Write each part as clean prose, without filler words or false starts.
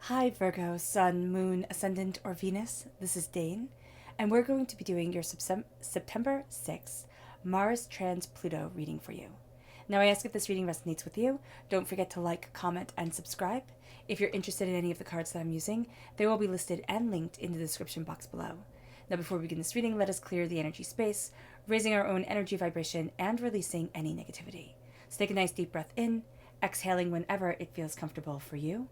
Hi Virgo, Sun, Moon, Ascendant, or Venus. This is Dane, and we're going to be doing your September 6th Mars trans Pluto reading for you. Now, I ask if this reading resonates with you. Don't forget to like, comment, and subscribe. If you're interested in any of the cards that I'm using, they will be listed and linked in the description box below. Now, before we begin this reading, let us clear the energy space, raising our own energy vibration and releasing any negativity. So take a nice deep breath in, exhaling whenever it feels comfortable for you.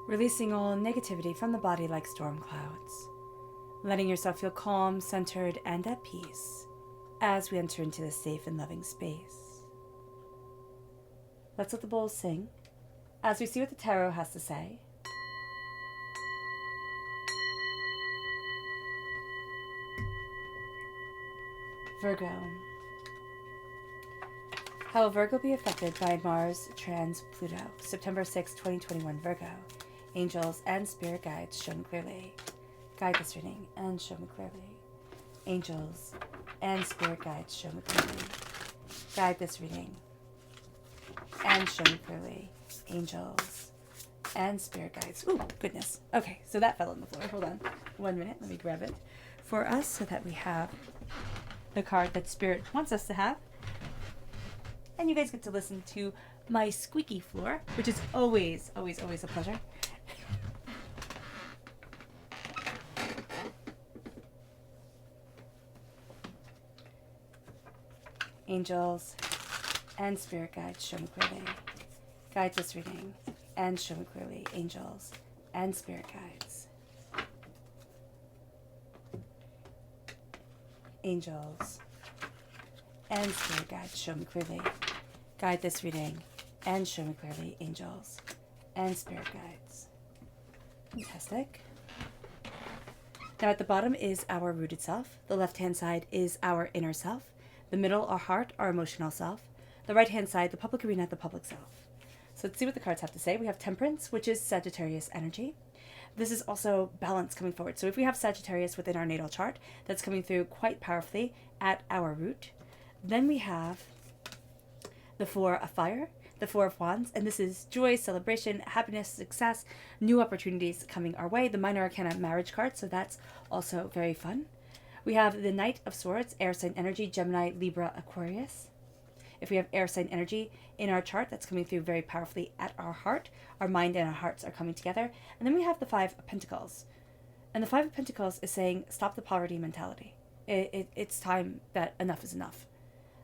Releasing all negativity from the body like storm clouds. Letting yourself feel calm, centered, and at peace as we enter into this safe and loving space. Let's let the bowls sing as we see what the tarot has to say. Virgo. How will Virgo be affected by Mars trans Pluto? September 6, 2021, Virgo. Angels and spirit guides show me clearly. Guide this reading and show me clearly. Angels and spirit guides show me clearly. Guide this reading and show me clearly. Angels and spirit guides. Ooh, goodness. Okay, so that fell on the floor. Hold on 1 minute. Let me grab it for us so that we have the card that spirit wants us to have. And you guys get to listen to my squeaky floor, which is always, always, always a pleasure. Angels and spirit guides show me clearly. Guide this reading and show me clearly. Angels and spirit guides. Angels and spirit guides show me clearly. Guide this reading and show me clearly. Angels and spirit guides. Fantastic. Now at the bottom is our rooted self. The left-hand side is our inner self. The middle, our heart, our emotional self. The right-hand side, the public arena, the public self. So let's see what the cards have to say. We have Temperance, which is Sagittarius energy. This is also balance coming forward. So if we have Sagittarius within our natal chart, that's coming through quite powerfully at our root. Then we have the Four of Fire, the Four of Wands, and this is joy, celebration, happiness, success, new opportunities coming our way. The Minor Arcana marriage card, so that's also very fun. We have the Knight of Swords, air sign energy, Gemini, Libra, Aquarius. If we have air sign energy in our chart, that's coming through very powerfully at our heart. Our mind and our hearts are coming together. And then we have the Five of Pentacles. And the Five of Pentacles is saying, stop the poverty mentality. It's time that enough is enough.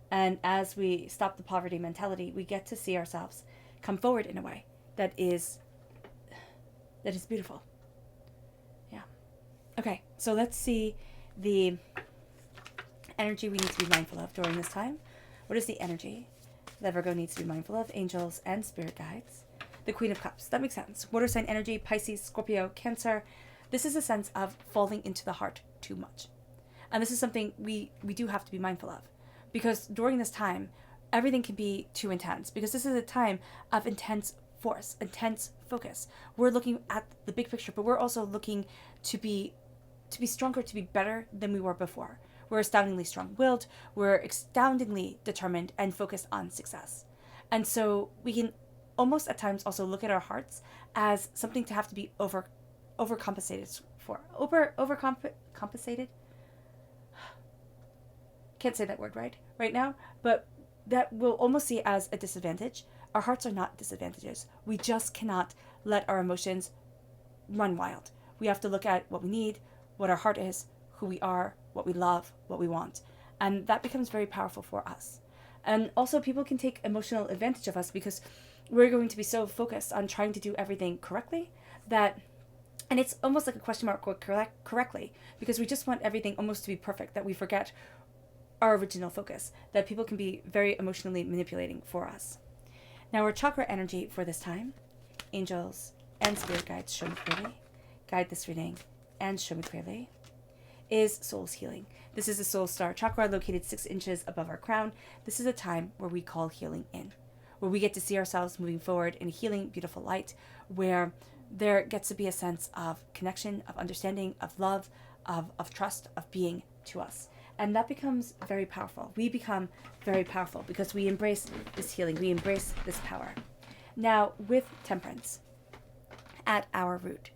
And as we stop the poverty mentality, we get to see ourselves come forward in a way that is beautiful. Yeah. Okay, so let's see the energy we need to be mindful of during this time. What is the energy that Virgo needs to be mindful of? Angels and spirit guides. The Queen of Cups. That makes sense. Water sign energy, Pisces, Scorpio, Cancer. This is a sense of falling into the heart too much. And this is something we do have to be mindful of. Because during this time, everything can be too intense. Because this is a time of intense force, intense focus. We're looking at the big picture, but we're also looking to be stronger, to be better than we were before. We're astoundingly strong-willed, we're astoundingly determined and focused on success. And so we can almost at times also look at our hearts as something to have to be overcompensated for. Overcompensated? Can't say that word right now, but that we'll almost see as a disadvantage. Our hearts are not disadvantages. We just cannot let our emotions run wild. We have to look at what we need, what our heart is, who we are, what we love, what we want. And that becomes very powerful for us. And also people can take emotional advantage of us because we're going to be so focused on trying to do everything correctly that And it's almost like a question mark correctly, because we just want everything almost to be perfect, that we forget our original focus, that people can be very emotionally manipulating for us. Now, our chakra energy for this time, angels and spirit guides show me clearly, guide this reading and show me clearly, is soul's healing. This is the soul star chakra located 6 inches above our crown. This is a time where we call healing in, where we get to see ourselves moving forward in a healing, beautiful light, where there gets to be a sense of connection, of understanding, of love, of trust, of being to us. And that becomes very powerful. We become very powerful because we embrace this healing. We embrace this power. Now, with temperance at our root,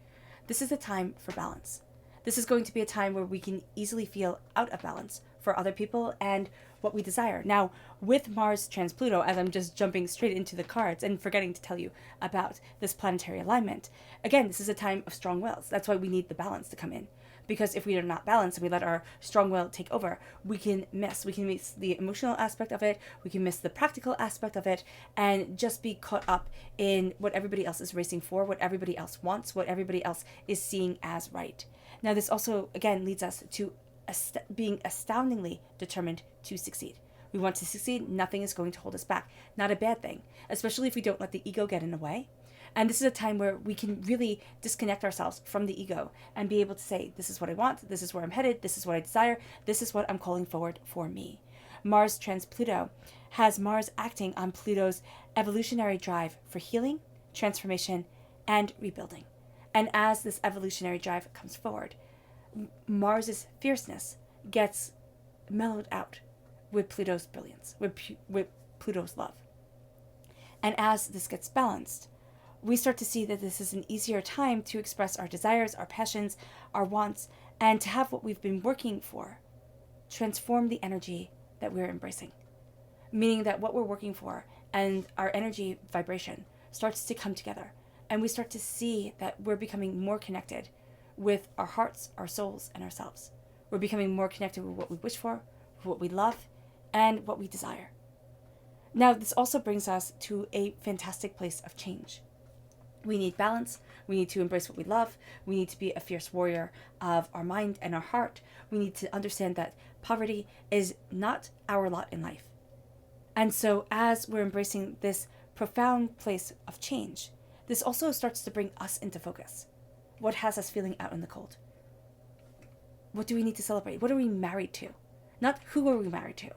this is a time for balance. This is going to be a time where we can easily feel out of balance for other people and what we desire. Now, with Mars trans Pluto, as I'm just jumping straight into the cards and forgetting to tell you about this planetary alignment, again, this is a time of strong wills. That's why we need the balance to come in. Because if we are not balanced and we let our strong will take over, we can miss the emotional aspect of it, we can miss the practical aspect of it, and just be caught up in what everybody else is racing for, what everybody else wants, what everybody else is seeing as right. Now, this also, again, leads us to being astoundingly determined to succeed. We want to succeed. Nothing is going to hold us back. Not a bad thing, especially if we don't let the ego get in the way. And this is a time where we can really disconnect ourselves from the ego and be able to say, this is what I want, this is where I'm headed, this is what I desire, this is what I'm calling forward for me. Mars trans Pluto has Mars acting on Pluto's evolutionary drive for healing, transformation, and rebuilding. And as this evolutionary drive comes forward, Mars's fierceness gets mellowed out with Pluto's brilliance, with Pluto's love. And as this gets balanced, we start to see that this is an easier time to express our desires, our passions, our wants, and to have what we've been working for transform the energy that we're embracing. Meaning that what we're working for and our energy vibration starts to come together, and we start to see that we're becoming more connected with our hearts, our souls, and ourselves. We're becoming more connected with what we wish for, with what we love, and what we desire. Now, this also brings us to a fantastic place of change. We need balance. We need to embrace what we love. We need to be a fierce warrior of our mind and our heart. We need to understand that poverty is not our lot in life. And so as we're embracing this profound place of change, this also starts to bring us into focus. What has us feeling out in the cold? What do we need to celebrate? What are we married to? Not who are we married to,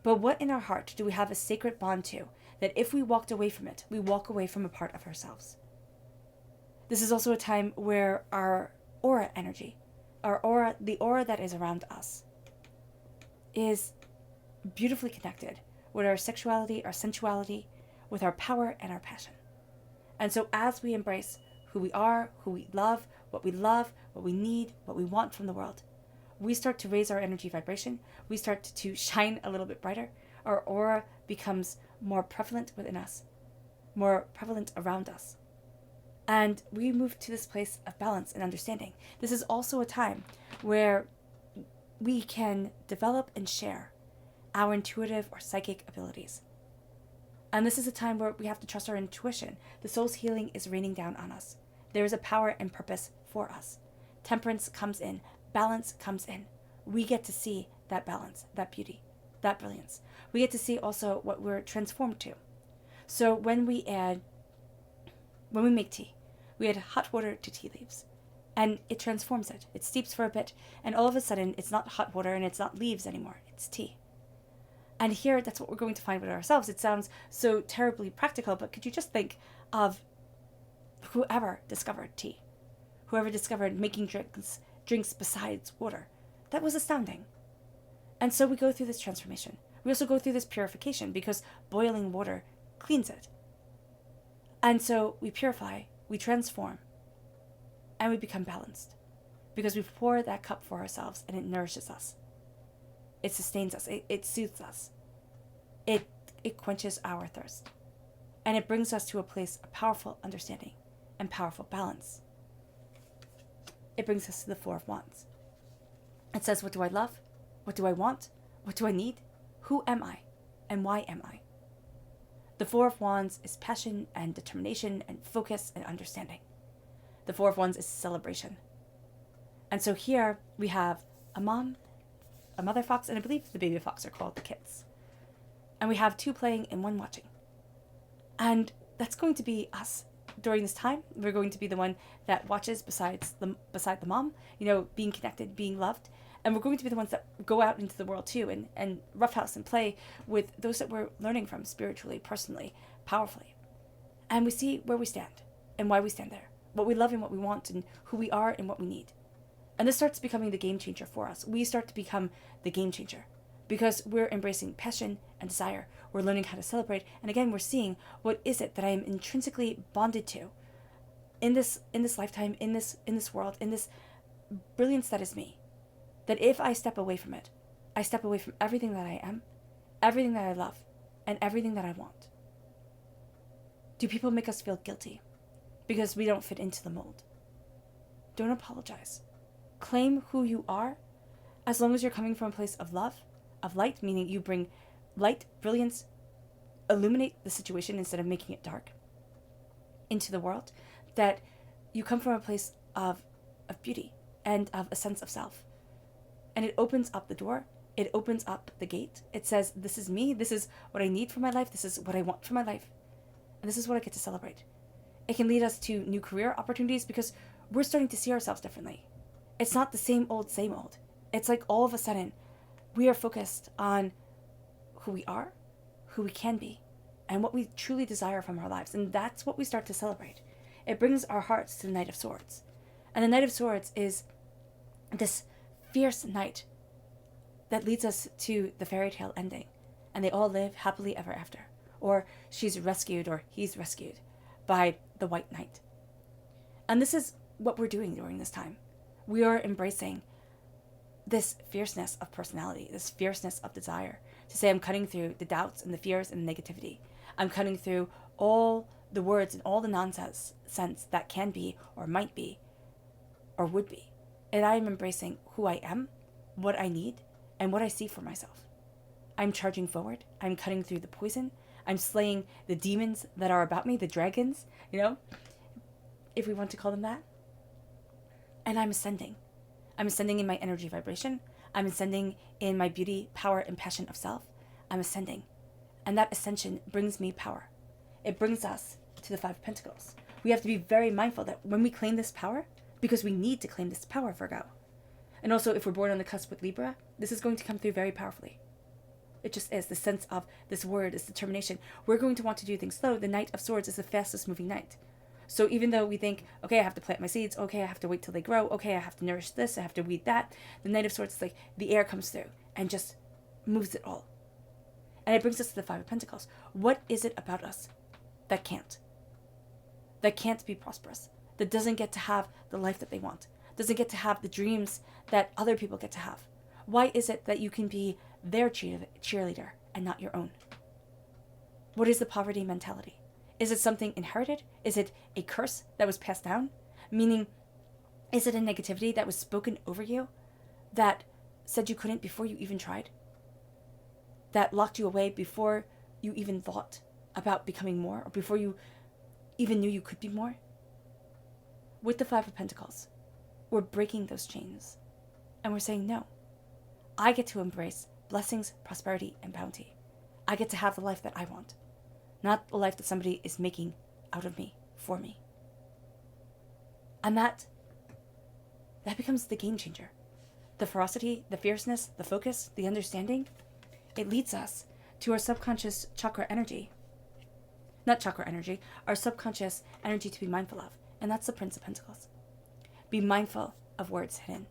but what in our heart do we have a sacred bond to, that if we walked away from it, we walk away from a part of ourselves. This is also a time where our aura energy, the aura that is around us, is beautifully connected with our sexuality, our sensuality, with our power and our passion. And so as we embrace who we are, who we love, what we need, what we want from the world, we start to raise our energy vibration. We start to shine a little bit brighter. Our aura becomes more prevalent within us, more prevalent around us. And we move to this place of balance and understanding. This is also a time where we can develop and share our intuitive or psychic abilities. And this is a time where we have to trust our intuition. The soul's healing is raining down on us. There is a power and purpose for us. Temperance comes in. Balance comes in. We get to see that balance, that beauty, that brilliance. We get to see also what we're transformed to. So when we make tea, we add hot water to tea leaves, and it transforms it. It steeps for a bit, and all of a sudden, it's not hot water and it's not leaves anymore. It's tea. And here, that's what we're going to find with ourselves. It sounds so terribly practical, but could you just think of whoever discovered tea, whoever discovered making drinks besides water. That was astounding. And so we go through this transformation. We also go through this purification because boiling water cleans it. And so we purify, we transform, and we become balanced because we pour that cup for ourselves and it nourishes us. It sustains us. It soothes us. It quenches our thirst. And it brings us to a place of powerful understanding and powerful balance. It brings us to the Four of Wands. It says, what do I love? What do I want? What do I need? Who am I? And why am I? The Four of Wands is passion and determination and focus and understanding. The Four of Wands is celebration. And so here we have a mom, a mother fox, and I believe the baby fox are called the kids. And we have two playing and one watching. And that's going to be us during this time. We're going to be the one that watches beside the mom, being connected, being loved. And we're going to be the ones that go out into the world too and roughhouse and play with those that we're learning from spiritually, personally, powerfully. And we see where we stand and why we stand there, what we love and what we want, and who we are and what we need. And this starts becoming the game changer for us. We start to become the game changer because we're embracing passion and desire. We're learning how to celebrate. And again, we're seeing, what is it that I am intrinsically bonded to in this lifetime, in this world, in this brilliance that is me. That if I step away from it, I step away from everything that I am, everything that I love, and everything that I want. Do people make us feel guilty because we don't fit into the mold? Don't apologize. Claim who you are, as long as you're coming from a place of love, of light, meaning you bring light, brilliance, illuminate the situation instead of making it dark into the world, that you come from a place of beauty and of a sense of self. And it opens up the door. It opens up the gate. It says, this is me. This is what I need for my life. This is what I want for my life. And this is what I get to celebrate. It can lead us to new career opportunities because we're starting to see ourselves differently. It's not the same old, same old. It's like all of a sudden we are focused on who we are, who we can be, and what we truly desire from our lives. And that's what we start to celebrate. It brings our hearts to the Knight of Swords. And the Knight of Swords is this fierce knight that leads us to the fairy tale ending. And they all live happily ever after. Or she's rescued, or he's rescued by the White Knight. And this is what we're doing during this time. We are embracing this fierceness of personality, this fierceness of desire, to say I'm cutting through the doubts and the fears and the negativity. I'm cutting through all the words and all the nonsense that can be or might be or would be. And I am embracing who I am, what I need, and what I see for myself. I'm charging forward. I'm cutting through the poison. I'm slaying the demons that are about me, the dragons, if we want to call them that. And I'm ascending. I'm ascending in my energy vibration. I'm ascending in my beauty, power, and passion of self. I'm ascending. And that ascension brings me power. It brings us to the Five of Pentacles. We have to be very mindful that when we claim this power, because we need to claim this power, Virgo. And also, if we're born on the cusp with Libra, this is going to come through very powerfully. It just is. The sense of this word, this determination. We're going to want to do things slow. The Knight of Swords is the fastest moving knight. So even though we think, okay, I have to plant my seeds, okay, I have to wait till they grow, okay, I have to nourish this, I have to weed that, the Knight of Swords is like the air comes through and just moves it all. And it brings us to the Five of Pentacles. What is it about us that can't be prosperous, that doesn't get to have the life that they want, doesn't get to have the dreams that other people get to have? Why is it that you can be their cheerleader and not your own? What is the poverty mentality? Is it something inherited? Is it a curse that was passed down? Meaning, is it a negativity that was spoken over you that said you couldn't before you even tried? That locked you away before you even thought about becoming more, or before you even knew you could be more? With the Five of Pentacles, we're breaking those chains. And we're saying, no, I get to embrace blessings, prosperity, and bounty. I get to have the life that I want, not the life that somebody is making out of me, for me. And that becomes the game changer. The ferocity, the fierceness, the focus, the understanding, it leads us to our subconscious chakra energy. Not chakra energy, our subconscious energy to be mindful of. And that's the Prince of Pentacles. Be mindful of words hidden.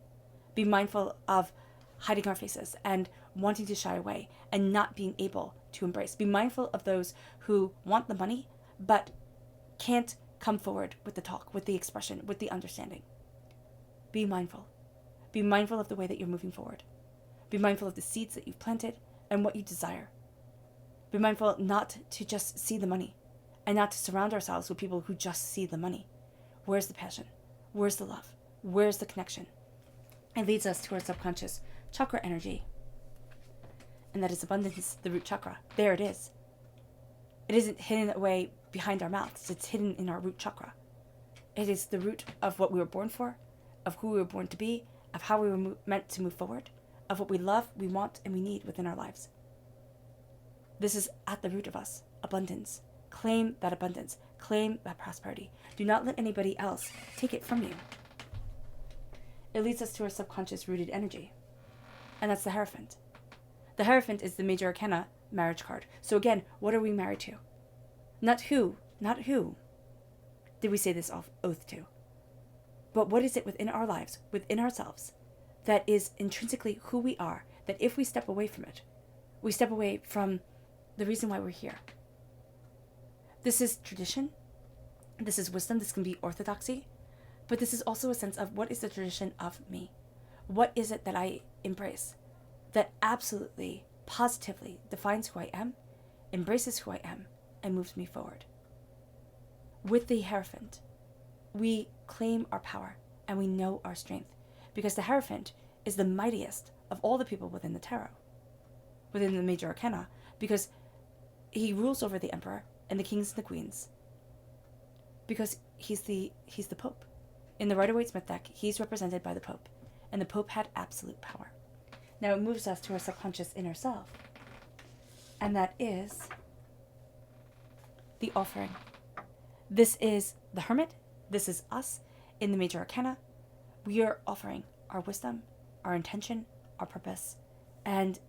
Be mindful of hiding our faces and wanting to shy away and not being able to embrace. Be mindful of those who want the money but can't come forward with the talk, with the expression, with the understanding. Be mindful. Be mindful of the way that you're moving forward. Be mindful of the seeds that you've planted and what you desire. Be mindful not to just see the money and not to surround ourselves with people who just see the money. Where's the passion? Where's the love? Where's the connection? It leads us to our subconscious chakra energy. And that is abundance, the root chakra. There it is. It isn't hidden away behind our mouths. It's hidden in our root chakra. It is the root of what we were born for, of who we were born to be, of how we were meant to move forward, of what we love, we want, and we need within our lives. This is at the root of us, abundance. Claim that abundance. Claim that prosperity. Do not let anybody else take it from you. It leads us to our subconscious rooted energy, and that's the Hierophant. The Hierophant is the major arcana marriage card. So again, what are we married to? Not who did we say this oath to, but what is it within our lives, within ourselves, that is intrinsically who we are, that if we step away from it, we step away from the reason why we're here. This is tradition, this is wisdom, this can be orthodoxy, but this is also a sense of what is the tradition of me? What is it that I embrace that absolutely, positively defines who I am, embraces who I am, and moves me forward? With the Hierophant, we claim our power and we know our strength, because the Hierophant is the mightiest of all the people within the tarot, within the major arcana, because he rules over the emperor and the kings and the queens, because he's the Pope. In the Rider-Waite-Smith deck, he's represented by the Pope, and the Pope had absolute power. Now it moves us to our subconscious inner self, and that is the offering. This is the Hermit. This is us in the major arcana. We are offering our wisdom, our intention, our purpose, and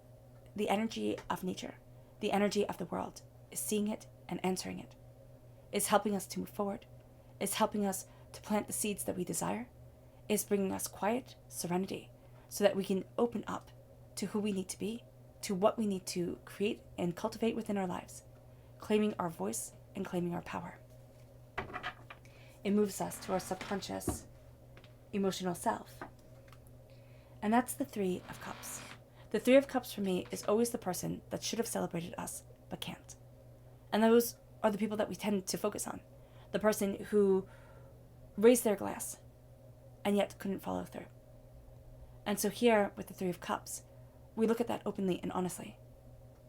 the energy of nature, the energy of the world is seeing it and answering it. It's helping us to move forward. It's helping us to plant the seeds that we desire. It's bringing us quiet, serenity, so that we can open up to who we need to be, to what we need to create and cultivate within our lives, claiming our voice and claiming our power. It moves us to our subconscious emotional self. And that's the Three of Cups. The Three of Cups for me is always the person that should have celebrated us but can't. And those are the people that we tend to focus on. The person who raised their glass and yet couldn't follow through. And so here with the Three of Cups, we look at that openly and honestly.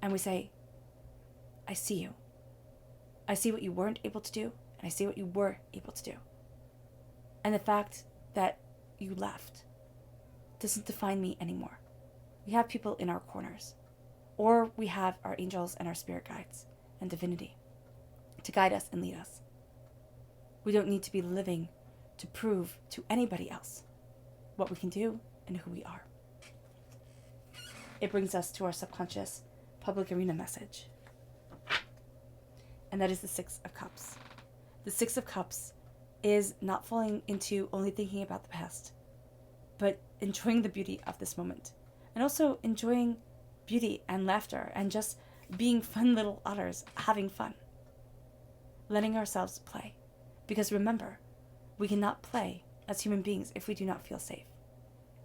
And we say, I see you. I see what you weren't able to do, and I see what you were able to do. And the fact that you left doesn't define me anymore. We have people in our corners, or we have our angels and our spirit guides and divinity to guide us and lead us. We don't need to be living to prove to anybody else what we can do and who we are. It brings us to our subconscious public arena message, and that is the Six of Cups. The Six of Cups is not falling into only thinking about the past, but enjoying the beauty of this moment, and also enjoying beauty and laughter and just being fun little otters, having fun, letting ourselves play. Because remember, we cannot play as human beings if we do not feel safe.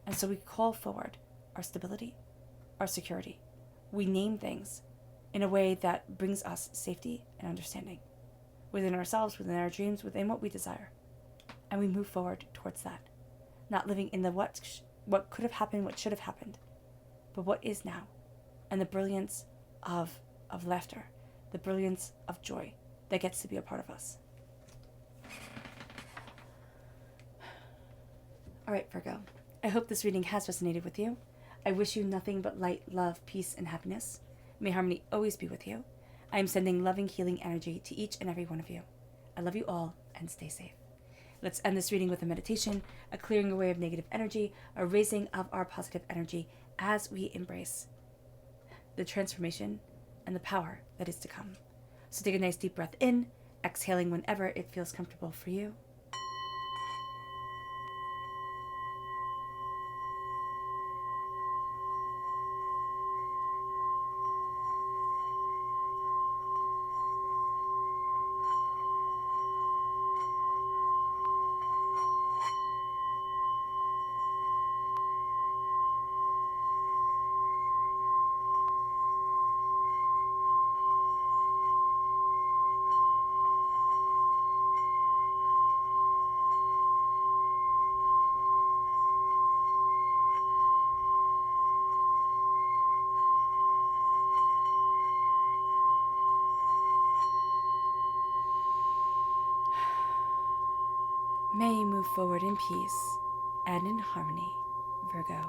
And so we call forward our stability, our security. We name things in a way that brings us safety and understanding within ourselves, within our dreams, within what we desire. And we move forward towards that, not living in the what could have happened, what should have happened, but what is now, and the brilliance of laughter, the brilliance of joy that gets to be a part of us. All right, Virgo, I hope this reading has resonated with you. I wish you nothing but light, love, peace, and happiness. May harmony always be with you. I am sending loving, healing energy to each and every one of you. I love you all, and stay safe. Let's end this reading with a meditation, a clearing away of negative energy, a raising of our positive energy as we embrace the transformation and the power that is to come. So take a nice deep breath in, exhaling whenever it feels comfortable for you. forward in peace and in harmony, Virgo.